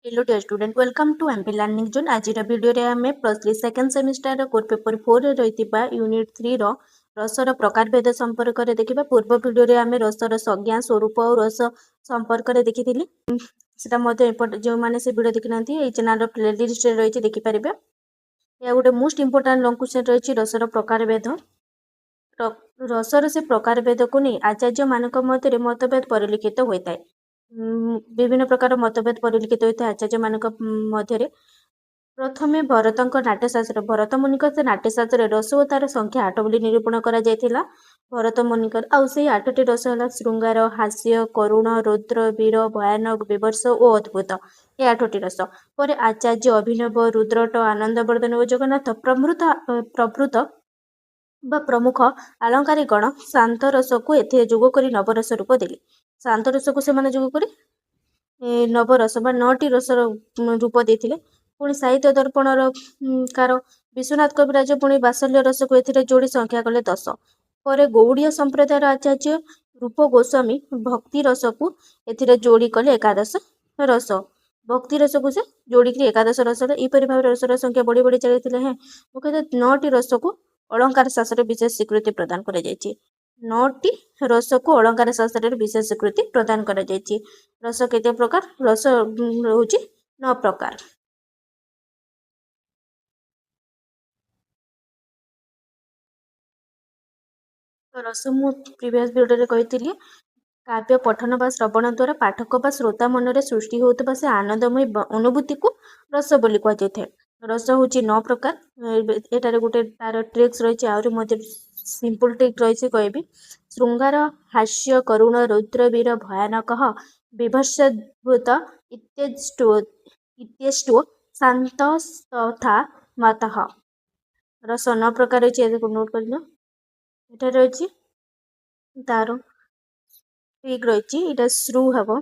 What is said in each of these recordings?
Hello dear student welcome to MP learning zone आज video रे आमे plus 3 second semester core paper 4 रे रहितिबा unit 3 रो रसर प्रकार भेद संपर्क रे देखिबा पूर्व वीडियो रे आमे रसर संज्ञा स्वरूप और रस संपर्क रे देखिथिली सेटा मध्ये जो माने से वीडियो देखिनांती ए चैनल रो प्लेलिस्ट रे रहिछि देखि परिबे या गोटे मोस्ट इंपोर्टेंट लॉन्ग क्वेश्चन रहिछि रसर प्रकार भेद रसर से प्रकार भेद को नहीं आचार्य मानक मते मतभेद परिलिखित होइताय विभिन्न प्रकार मतभेद परिलिखित होता है आचार्य मान मध्य प्रथमे भरतଙ୍କ नाट्यशास्त्र भरत मुनिक से नाट्यशास्त्र रस और तार संख्या 8 बोली निरूपण करा जायथिला भरत मुनिकर आउ से 8टी रस है श्रृंगार हास्य करुण रुद्र वीर भयानक विवर्ष और अद्भुत ये 8टी रस पर आचार्य अभिनव रुद्रट आनंदवर्धन और जगन्नाथ प्रभृत प्रमुख आलंकारिक गण शांत रस को एथे जोग करी नवरस रूप देले शांत रस को से जोग करी नवरस बा 9टी रसर रूप देथिले पुणी साहित्य दर्पणर कार विश्वनाथ कविराज पुणी बात्सल्य रस को एथिरे जोड़ी संख्या कले 10 पर गौड़ीय संप्रदायर आचार्य रूप गोस्वामी भक्ति रस को एथिरे जोड़ी कले 11 रस भक्ति रस को से जोड़ी करी 11 रस एपरि भाव रसर संख्या बढ़ी बढ़ी चलथिले हैं मुख्यतः 9टी रस को अलंकार शास्त्र विशेष स्वीकृति प्रदान करा जायछि 9टी रस को अलंकार शास्त्र विशेष स्वीकृति प्रदान करा जायछि रस केते प्रकार रस होछि 9 प्रकार रस मु प्रीवियस वीडियो रे कहितिली काव्य पठन बा श्रवण द्वारा पाठक बा श्रोता मन रे सृष्टि होतबा से आनंदमय अनुभूति को रस बोली कह जायथे रस होछि 9 प्रकार एटारे गोटे तार ट्रिक्स रहिछि आउरी मध्ये सिंपल ट्रिक रहिछि कहबी श्रृंगार हास्य करुण रुद्र वीर भयानक विभत्सभूत इत्येष्टो शांत तथा मतः रस 9 प्रकार रहिछि एको नोट करलियो एटा रहिछि तार ट्रिक रहिछि एटा श्रु हबो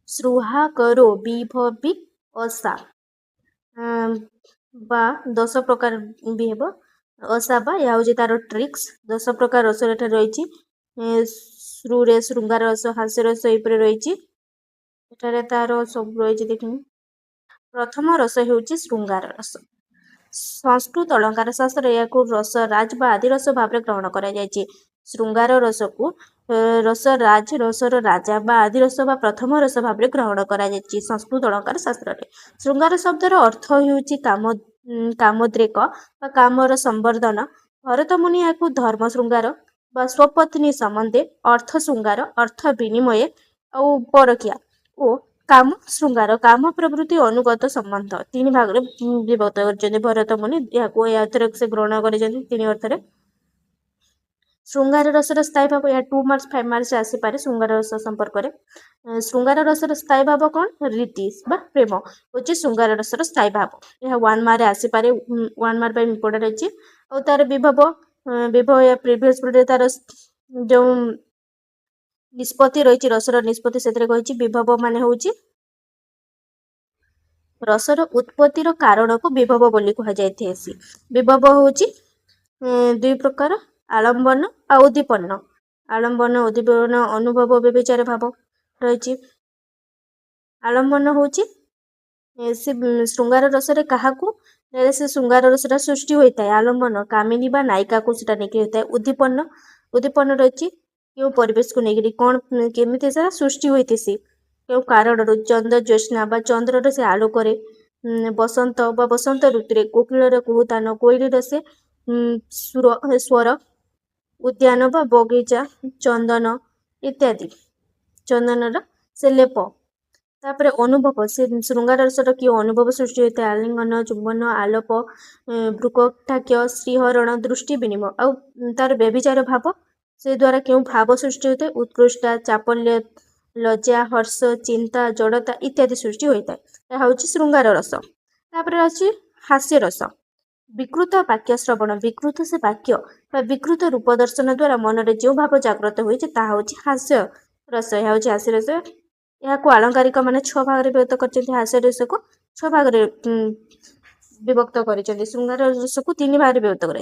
श्रुहा करो विभवी असा बा 10 प्रकार भी हेबो असा बा या होछि तार ट्रिक्स 10 प्रकार रस एटा रहिछि श्रु रे श्रृंगार रस हास्य रस एपरे रहिछि एटारे तार सब रहिछि देखिन प्रथम रस हेउछि श्रृंगार रस संस्कृत अलंकार शास्त्र याकू रस राज बा आदि रस भाव ग्रहण करा जायछि श्रृंगार रस को रस राज रसर राजा बा आदि रस बा प्रथम रस भाव ग्रहण करा जायछि संस्कृत अलंकार शास्त्र रे श्रृंगार शब्दर अर्थ हेउछि कामोद्रेक बा कामर संवर्धन भरत मुनि याकू धर्म श्रृंगार बा स्वपत्नी संबंधे अर्थ श्रृंगार अर्थ विनिमय और परकिया ओ काम श्रृंगार काम प्रवृत्ति अनुगत संबंध 3 भाग रे विभक्त करछन्ते भरत मुनि याकू याथरे से ग्रहण करछन्ते 3 अर्थ रे श्रृंगार रसर स्थायी भाव या 2 मार्क्स 5 मार्क्स आसी पारे श्रृंगार रस संपर्क रे श्रृंगार रसर स्थायी भाव कोन रीति बा प्रेम होची श्रृंगार रसर स्थायी भाव यह 1 मार्क आसी पारे 1 मार्क पे इंपोर्टेंट अछि और तार विभव या प्रीवियस वीडियो तार जो निष्पत्ति रही रसर निष्पत्ति से विभव माने होची रसर उत्पत्तिर कारण को विभव बोली कह जाय विभव होची 2 प्रकार आलंबन आ उद्दीपन आलंबन उद्दीपन अनुभव व्यभिचार भाव रही आलंबन होची से श्रृंगार रसरे काहाकू से श्रृंगार रसरा सृष्टि होता है आलंबन कामिनी बा नायिका को सेटा नेकी होता है उद्दीपन उद्दीपन रही क्यों परिवेश को लेकर कौन केमिति सारा सृष्टि होती सी क्यों कारण चंद्र ज्योत्स्ना बा चंद्र से आलोक बसंत बा बसंत ऋतु कोकिलर कुहुतान कोईलीर से स्वर उद्यान बा बगीचा चंदन इत्यादि चंदन से लेप तापर अनुभव से श्रृंगार रसर कि अनुभव सृष्टि होता है आलिंगन चुंबन आलोप भ्रुकटाक्ष श्रीहरण दृष्टि विनिमय आ तार व्यभिचार भाव से द्वारा क्यों भाव सृष्टि होता है उत्कृष्टा चापल्य लज्जा हर्ष चिंता जड़ता इत्यादि सृष्टि होता है यह हूँ श्रृंगार रस तापर अच्छी हास्य रस विकृत वाक्य श्रवण विकृत से वाक्य विकृत रूप दर्शन द्वारा मन में जो भाव जागृत होती हास्य रस यह हूँ हास्य रस यहाँ आलंकारिक मैंने 6 भाग में व्यक्त कर हास्य रस को 6 भाग में विभक्त कर श्रृंगार रस को 3 भाग में व्यक्त कर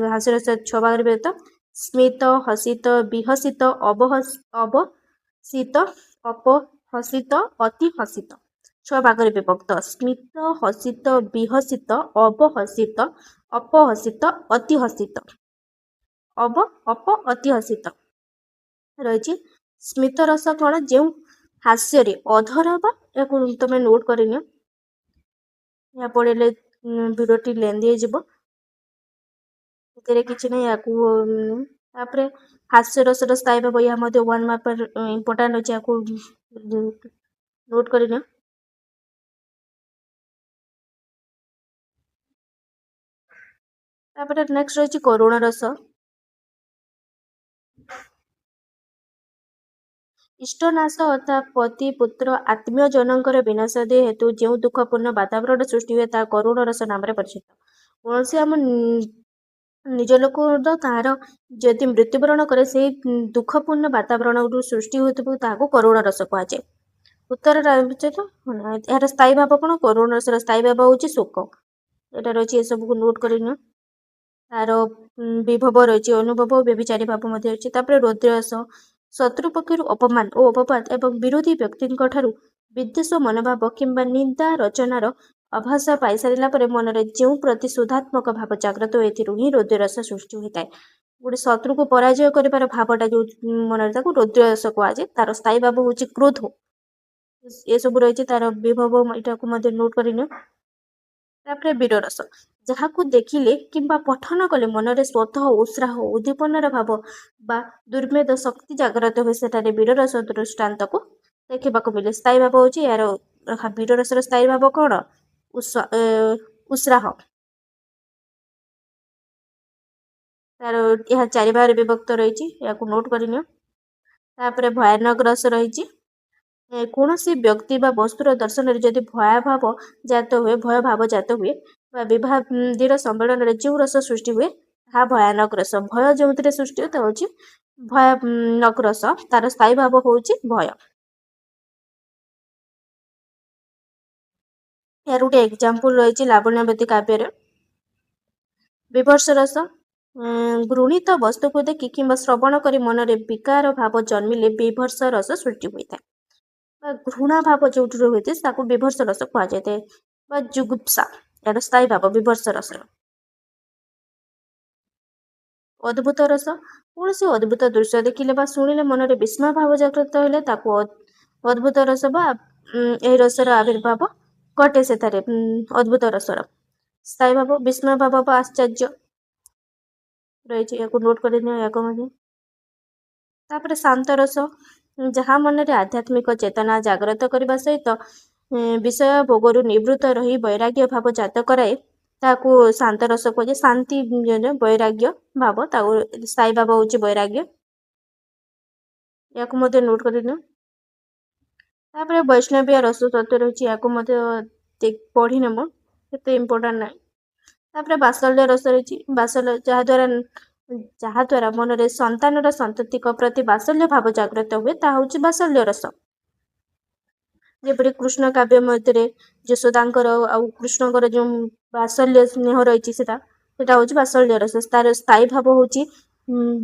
हास्य रस 6 भाग में व्यक्त स्मित हसित विहसित अवहसित अपहसित अति हसित ଛଅ ଭାଗରେ ବିଭକ୍ତ। ସ୍ମିତ, ହସିତ, ବିହସିତ, ଅବହସିତ, ଅପହସିତ, ଅତିହସିତ। ଅପ ଅତିହସିତ ରହିଛି। ସ୍ମିତ ରସ କଣ? ଯେଉଁ ହାସ୍ୟରେ ଅଧର ବା, ୟାକୁ ତମେ ନୋଟ୍ କରିନିଅ, ଏହା ପଢିଲେ ଭିଡ଼ିଓଟି ଲେନ୍ଦି ହେଇଯିବ, ସେଥିରେ କିଛି ନାହିଁ। ୟାକୁ ତାପରେ ହାସ୍ୟ ରସର ସ୍ଥାୟୀ ଭାବ, ଏହା ମଧ୍ୟ 1 ମାର୍କ ଇମ୍ପୋର୍ଟାଣ୍ଟ ଅଛି, ୟାକୁ ନୋଟ୍ କରିନିଅ। ତାପରେ ନେକ୍ସଟ ରହିଛି କରୁଣ ରସ। ଇଷ୍ଟନାଶ ଅର୍ଥାତ୍ ପତି, ପୁତ୍ର, ଆତ୍ମୀୟ ଜନଙ୍କର ବିନାଶ ଦେହ ହେତୁ ଯେଉଁ ଦୁଃଖପୂର୍ଣ୍ଣ ବାତାବରଣ ସୃଷ୍ଟି ହୁଏ ତାହା କରୁଣ ରସ ନାମରେ ପରିଚିତ। କୌଣସି ଆମ ନିଜ ଲୋକ ତାହାର ଯଦି ମୃତ୍ୟୁବରଣ କରେ, ସେଇ ଦୁଃଖପୂର୍ଣ୍ଣ ବାତାବରଣରୁ ସୃଷ୍ଟି ହେଉଥିବ ତାହାକୁ କରୁଣ ରସ କୁହାଯାଏ। ଉତ୍ତର ଏହାର ସ୍ଥାୟୀ ଭାବ କଣ? କରୁଣ ରସର ସ୍ଥାୟୀ ଭାବ ହେଉଛି ଶୋକ। ଏଇଟା ରହିଛି, ଏସବୁକୁ ନୋଟ୍ କରିନିଅ। ତାର ବିଭବ ରହିଛି, ଅନୁଭବ ଓ ବ୍ୟଭିଚାରୀ ଭାବ ମଧ୍ୟ ରହିଛି। ତାପରେ ରୌଦ୍ର ରସ, ଶତ୍ରୁ ପକ୍ଷରୁ ଅପମାନ ଓ ଅପବାଦ ଏବଂ ବିରୋଧୀ ବ୍ୟକ୍ତିଙ୍କ ଠାରୁ ବିଦ୍ୱେଷ ମନୋଭାବ କିମ୍ବା ନିନ୍ଦା ରଚନାର ଆଭାସ ପାଇସାରିଲା ପରେ ମନରେ ଯେଉଁ ପ୍ରତିଶୋଧାତ୍ମକ ଭାବ ଜାଗ୍ରତ ହୁଏ, ଏଥିରୁ ହିଁ ରୌଦ୍ର ରସ ସୃଷ୍ଟି ହୋଇଥାଏ। ଗୋଟେ ଶତ୍ରୁକୁ ପରାଜୟ କରିବାର ଭାବଟା ଯୋଉ ମନରେ, ତାକୁ ରୌଦ୍ର ରସ କୁହାଯାଏ। ତାର ସ୍ଥାୟୀ ଭାବ ହେଉଛି କ୍ରୋଧ। ଏସବୁ ରହିଛି ତାର ବିଭବ, ଏଟାକୁ ମଧ୍ୟ ନୋଟ୍ କରିନିଅ। ତାପରେ ବୀର ରସ, ଯାହାକୁ ଦେଖିଲେ କିମ୍ବା ପଠନ କଲେ ମନରେ ସ୍ୱତଃ ଉତ୍ସାହ ଉଦ୍ଦୀପନାର ଭାବ ବା ଦୁର୍ମେଧ ଶକ୍ତି ଜାଗ୍ରତ ହୁଏ, ସେଠାରେ ବୀର ରସ ଦୃଷ୍ଟାନ୍ତକୁ ଦେଖିବାକୁ ମିଳେ। ସ୍ଥାୟୀ ଭାବ ହେଉଛି ଏହାର, ବୀର ରସର ସ୍ଥାୟୀ ଭାବ କଣ? ଉତ୍ସାହ। ତାର ଏହା 4 ଭାଗରେ ବିଭକ୍ତ ରହିଛି, ଏହାକୁ ନୋଟ୍ କରିନିଅ। ତାପରେ ଭୟାନକ ରସ ରହିଛି। କୌଣସି ବ୍ୟକ୍ତି ବା ବସ୍ତୁର ଦର୍ଶନରେ ଯଦି ଭୟ ଭାବ ଜାତ ହୁଏ ବା ବିଭାଦୀର ସମ୍ମିଳନରେ ଯେଉଁ ରସ ସୃଷ୍ଟି ହୁଏ ତାହା ଭୟାନକ ରସ। ଭୟ ଯେଉଁଥିରେ ସୃଷ୍ଟି ହୁଏ ତା ହେଉଛି ଭୟାନକ ରସ। ତାର ସ୍ଥାୟୀ ଭାବ ହେଉଛି ଭୟ। ଏହାର ଗୋଟେ ଏକ୍ଜାମ୍ପଲ ରହିଛି ଲାବଣ୍ୟବତୀ କାବ୍ୟରେ। ବିଭର୍ଷ ରସ, ଘୃଣିତ ବସ୍ତୁକୁ ଦେଖି କିମ୍ବା ଶ୍ରବଣ କରି ମନରେ ବିକାର ଭାବ ଜନ୍ମିଲେ ବିଭର୍ଷ ରସ ସୃଷ୍ଟି ହୋଇଥାଏ। ବା ଘୃଣା ଭାବ ଯୋଉଠି ହୋଇଥାଏ ତାକୁ ବିଭର୍ଷ ରସ କୁହାଯାଇଥାଏ। ବା ଜୁଗୁପ୍ସା, ଏହାର ସ୍ଥାୟୀ ଭାବ ବିଭର୍ଷ ରସର। ଅଦ୍ଭୁତ ରସ, କୌଣସି ଅଦ୍ଭୁତ ଦୃଶ୍ୟ ଦେଖିଲେ ବା ଶୁଣିଲେ ମନରେ ବିସ୍ମୟ ଭାବ ଜାଗ୍ରତ ହେଲେ ତାକୁ ଅଦ୍ଭୁତ ରସ ବା ଏହି ରସର ଆବିର୍ଭାବ ଘଟେ। ସେଠାରେ ଅଦ୍ଭୁତ ରସର ସ୍ଥାୟୀ ଭାବ ବିସ୍ମୟ ଭାବ ବା ଆଶ୍ଚର୍ଯ୍ୟ ରହିଛି, ୟାକୁ ନୋଟ୍ କରିନିଅ। ୟାକୁ ମଧ୍ୟ ତାପରେ ଶାନ୍ତ ରସ, ଯାହା ମନରେ ଆଧ୍ୟାତ୍ମିକ ଚେତନା ଜାଗ୍ରତ କରିବା ସହିତ ବିଷୟ ଭୋଗରୁ ନିବୃତ୍ତ ରହି ବୈରାଗ୍ୟ ଭାବ ଜାତ କରାଏ, ତାକୁ ଶାନ୍ତ ରସ କୁହାଯାଏ। ଶାନ୍ତି ବୈରାଗ୍ୟ ଭାବ, ତାକୁ ସ୍ଥାୟୀ ଭାବ ହେଉଛି ବୈରାଗ୍ୟ। ୟାକୁ ମଧ୍ୟ ନୋଟ୍ କରିନିଅ। ତାପରେ ବୈଷ୍ଣବୀୟ ରସ ତତ୍ତ୍ୱ ରହିଛି, ୟାକୁ ମଧ୍ୟ ପଢ଼ିନେବ, ଏତେ ଇମ୍ପୋର୍ଟାଣ୍ଟ ନାହିଁ। ତାପରେ ବାତ୍ସଲ୍ୟ ରସ ରହିଛି। ବାତ୍ସଲ୍ୟ, ଯାହାଦ୍ୱାରା ମନରେ ସନ୍ତାନର ସନ୍ତତିଙ୍କ ପ୍ରତି ବାତ୍ସଲ୍ୟ ଭାବ ଜାଗ୍ରତ ହୁଏ, ତାହା ହେଉଛି ବାତ୍ସଲ୍ୟ ରସ। ଯେପରି କୃଷ୍ଣ କାବ୍ୟ ମଧ୍ୟରେ ଯଶୋଦାଙ୍କର ଆଉ କୃଷ୍ଣଙ୍କର ଯେଉଁ ବାତ୍ସଲ୍ୟ ସ୍ନେହ ରହିଛି, ସେଟା ହେଉଛି ବାତ୍ସଲ୍ୟ ରସ। ତାର ସ୍ଥାୟୀ ଭାବ ହେଉଛି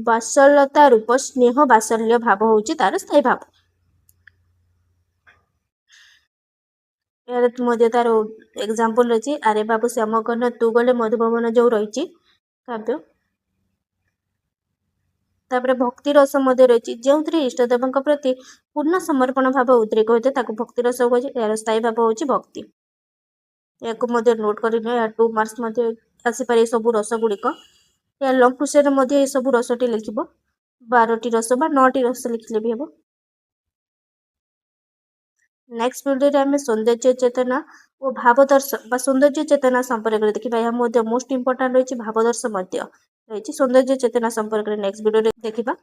ବାତ୍ସଲ୍ୟତା ରୂପ ସ୍ନେହ, ବାତ୍ସଲ୍ୟ ଭାବ ହେଉଛି ତାର ସ୍ଥାୟୀ ଭାବ। ଏହାର ମଧ୍ୟ ତାର ଏକ୍ଜାମ୍ପଲ ରହିଛି, ଆରେ ବାବୁ ଶ୍ୟାମ କର୍ଣ୍ଣ ତୁ ଗଲେ ମଧୁଭବନ, ଯୋଉ ରହିଛି କାବ୍ୟ। ତାପରେ ଭକ୍ତି ରସ ମଧ୍ୟ ରହିଛି, ଯେଉଁଥିରେ ଇଷ୍ଟଦେବଙ୍କ ପ୍ରତି ପୂର୍ଣ୍ଣ ସମର୍ପଣ ଭାବ ଉଦ୍ରେକ ହୋଇଥାଏ, ତାକୁ ଭକ୍ତି ରସ କୁହାଯାଏ। ଏହାର ସ୍ଥାୟୀ ଭାବ ହେଉଛି ଭକ୍ତି। ଏହାକୁ ମଧ୍ୟ ନୋଟ୍ କରିନିଅ, ଏହା 2 ମାର୍କ୍ସ ମଧ୍ୟ ଆସିପାରେ ଏସବୁ ରସ ଗୁଡ଼ିକ। ଏହା ଲଙ୍ଗ କ୍ୱେଶ୍ଚନରେ ମଧ୍ୟ ଏସବୁ ରସଟି ଲେଖିବ, 12ଟି ରସ ବା 9ଟି ରସ ଲେଖିଲେ ବି ହେବ। ନେକ୍ସଟ ଭିଡ଼ିଓରେ ଆମେ ସୌନ୍ଦର୍ଯ୍ୟ ଚେତନା ଓ ଭାବଦର୍ଶ ବା ସୌନ୍ଦର୍ଯ୍ୟ ଚେତନା ସମ୍ପର୍କରେ ଦେଖିବା। ଏହା ମଧ୍ୟ ମୋଷ୍ଟ ଇମ୍ପୋର୍ଟାଣ୍ଟ ରହିଛି, ଭାବଦର୍ଶ ମଧ୍ୟ ରହିଛି। ସୌନ୍ଦର୍ଯ୍ୟ ଚେତନା ସମ୍ପର୍କରେ ନେକ୍ସଟ ଭିଡ଼ିଓରେ ଦେଖିବା।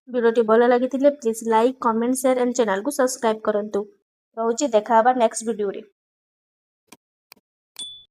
ଭିଡ଼ିଓଟି ଭଲ ଲାଗିଥିଲେ please like, comment, share and ଚ୍ୟାନେଲକୁ ସବସ୍କ୍ରାଇବ୍ କରନ୍ତୁ। ରହୁଛି, ଦେଖା ହେବା ନେକ୍ସଟ ଭିଡ଼ିଓରେ।